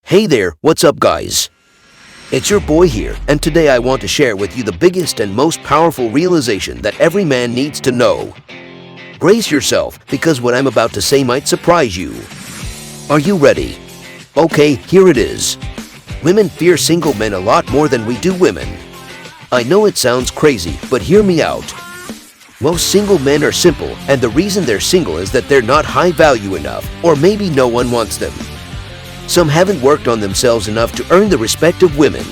Hey there, what's up guys? It's your boy here, and today I want to share with you the biggest and most powerful realization that every man needs to know. Brace yourself, because what I'm about to say might surprise you. Are you ready? Okay, here it is. Women fear single men a lot more than we do women. I know it sounds crazy, but hear me out. Most single men are simple, and the reason they're single is that they're not high value enough, or maybe no one wants them. Some haven't worked on themselves enough to earn the respect of women.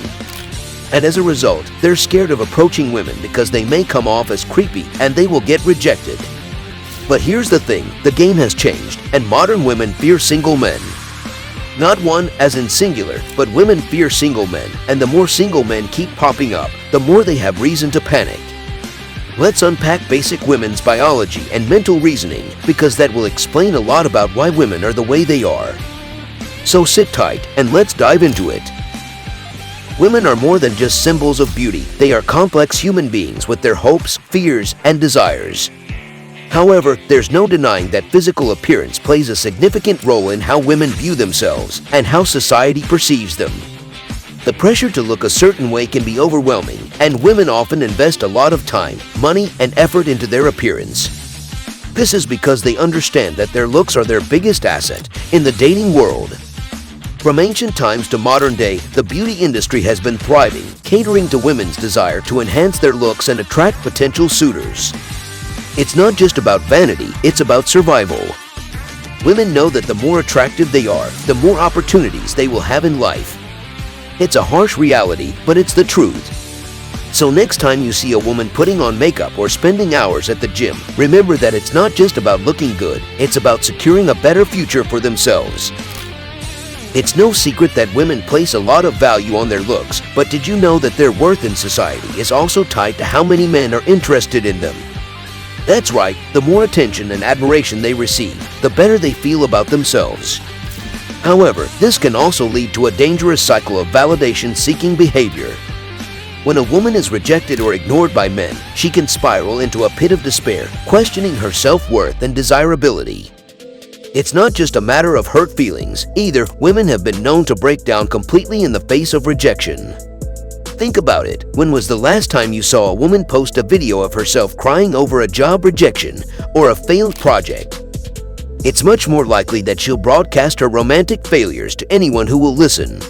And as a result, they're scared of approaching women because they may come off as creepy and they will get rejected. But here's the thing, the game has changed, and modern women fear single men. Not one as in singular, but women fear single men, and the more single men keep popping up, the more they have reason to panic. Let's unpack basic women's biology and mental reasoning, because that will explain a lot about why women are the way they are. So sit tight and let's dive into it. Women are more than just symbols of beauty. They are complex human beings with their hopes, fears, and desires. However, there's no denying that physical appearance plays a significant role in how women view themselves and how society perceives them. The pressure to look a certain way can be overwhelming, and women often invest a lot of time, money, and effort into their appearance. This is because they understand that their looks are their biggest asset in the dating world. From ancient times to modern day, the beauty industry has been thriving, catering to women's desire to enhance their looks and attract potential suitors. It's not just about vanity, it's about survival. Women know that the more attractive they are, the more opportunities they will have in life. It's a harsh reality, but it's the truth. So next time you see a woman putting on makeup or spending hours at the gym, remember that it's not just about looking good, it's about securing a better future for themselves. It's no secret that women place a lot of value on their looks, but did you know that their worth in society is also tied to how many men are interested in them? That's right, the more attention and admiration they receive, the better they feel about themselves. However, this can also lead to a dangerous cycle of validation-seeking behavior. When a woman is rejected or ignored by men, she can spiral into a pit of despair, questioning her self-worth and desirability. It's not just a matter of hurt feelings. Either, women have been known to break down completely in the face of rejection. Think about it. When was the last time you saw a woman post a video of herself crying over a job rejection or a failed project? It's much more likely that she'll broadcast her romantic failures to anyone who will listen.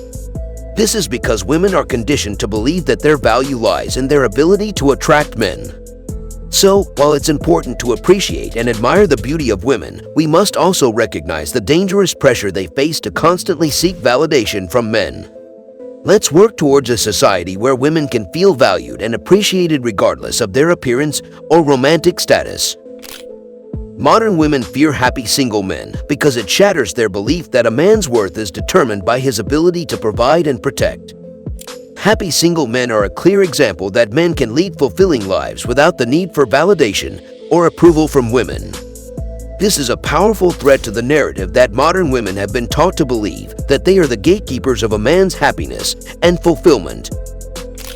This is because women are conditioned to believe that their value lies in their ability to attract men. So, while it's important to appreciate and admire the beauty of women, we must also recognize the dangerous pressure they face to constantly seek validation from men. Let's work towards a society where women can feel valued and appreciated regardless of their appearance or romantic status. Modern women fear happy single men because it shatters their belief that a man's worth is determined by his ability to provide and protect. Happy single men are a clear example that men can lead fulfilling lives without the need for validation or approval from women. This is a powerful threat to the narrative that modern women have been taught to believe, that they are the gatekeepers of a man's happiness and fulfillment.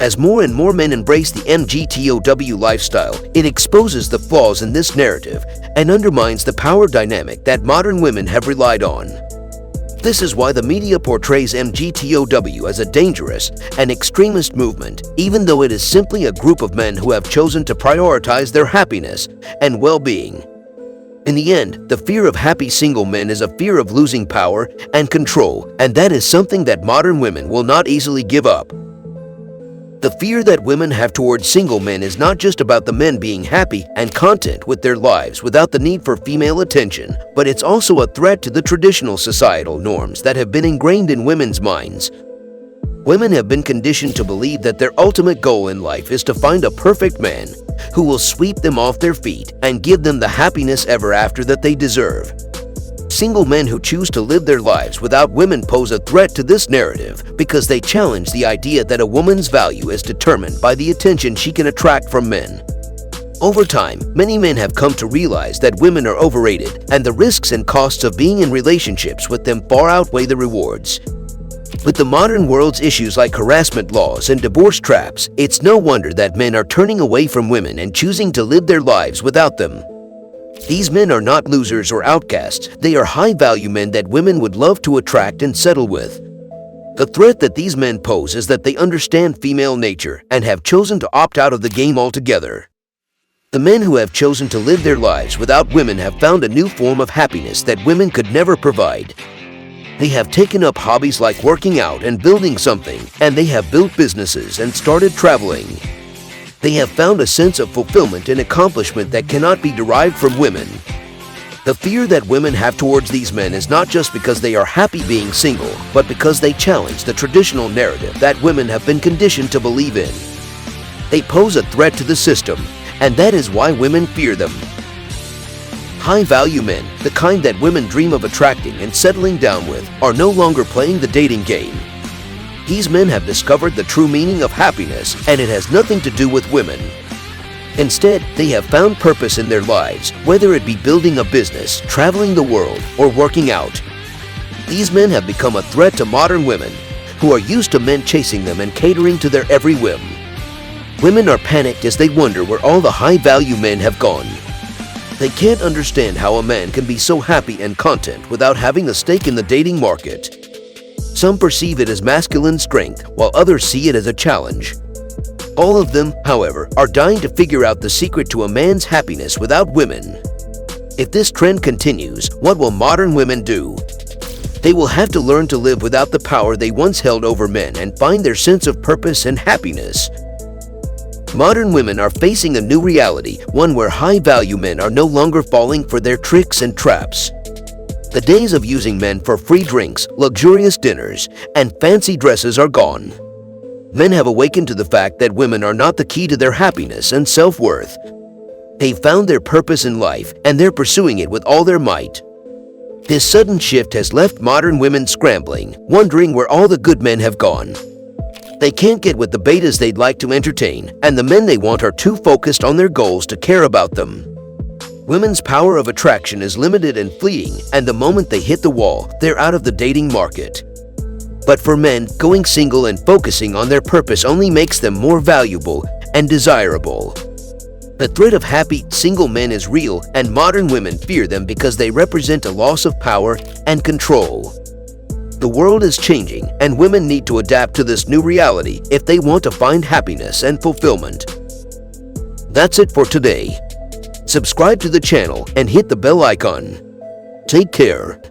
As more and more men embrace the MGTOW lifestyle, it exposes the flaws in this narrative and undermines the power dynamic that modern women have relied on. This is why the media portrays MGTOW as a dangerous and extremist movement, even though it is simply a group of men who have chosen to prioritize their happiness and well-being. In the end, the fear of happy single men is a fear of losing power and control, and that is something that modern women will not easily give up. The fear that women have towards single men is not just about the men being happy and content with their lives without the need for female attention, but it's also a threat to the traditional societal norms that have been ingrained in women's minds. Women have been conditioned to believe that their ultimate goal in life is to find a perfect man who will sweep them off their feet and give them the happiness ever after that they deserve. Single men who choose to live their lives without women pose a threat to this narrative because they challenge the idea that a woman's value is determined by the attention she can attract from men. Over time, many men have come to realize that women are overrated, and the risks and costs of being in relationships with them far outweigh the rewards. With the modern world's issues like harassment laws and divorce traps, it's no wonder that men are turning away from women and choosing to live their lives without them. These men are not losers or outcasts. They are high-value men that women would love to attract and settle with. The threat that these men pose is that they understand female nature and have chosen to opt out of the game altogether. The men who have chosen to live their lives without women have found a new form of happiness that women could never provide. They have taken up hobbies like working out and building something, and they have built businesses and started traveling. They have found a sense of fulfillment and accomplishment that cannot be derived from women. The fear that women have towards these men is not just because they are happy being single, but because they challenge the traditional narrative that women have been conditioned to believe in. They pose a threat to the system, and that is why women fear them. High-value men, the kind that women dream of attracting and settling down with, are no longer playing the dating game. These men have discovered the true meaning of happiness, and it has nothing to do with women. Instead, they have found purpose in their lives, whether it be building a business, traveling the world, or working out. These men have become a threat to modern women, who are used to men chasing them and catering to their every whim. Women are panicked as they wonder where all the high-value men have gone. They can't understand how a man can be so happy and content without having a stake in the dating market. Some perceive it as masculine strength, while others see it as a challenge. All of them, however, are dying to figure out the secret to a man's happiness without women. If this trend continues, what will modern women do? They will have to learn to live without the power they once held over men and find their sense of purpose and happiness. Modern women are facing a new reality, one where high-value men are no longer falling for their tricks and traps. The days of using men for free drinks, luxurious dinners, and fancy dresses are gone. Men have awakened to the fact that women are not the key to their happiness and self-worth. They've found their purpose in life, and they're pursuing it with all their might. This sudden shift has left modern women scrambling, wondering where all the good men have gone. They can't get with the betas they'd like to entertain, and the men they want are too focused on their goals to care about them. Women's power of attraction is limited and fleeting, and the moment they hit the wall, they're out of the dating market. But for men, going single and focusing on their purpose only makes them more valuable and desirable. The threat of happy, single men is real, and modern women fear them because they represent a loss of power and control. The world is changing, and women need to adapt to this new reality if they want to find happiness and fulfillment. That's it for today. Subscribe to the channel and hit the bell icon. Take care.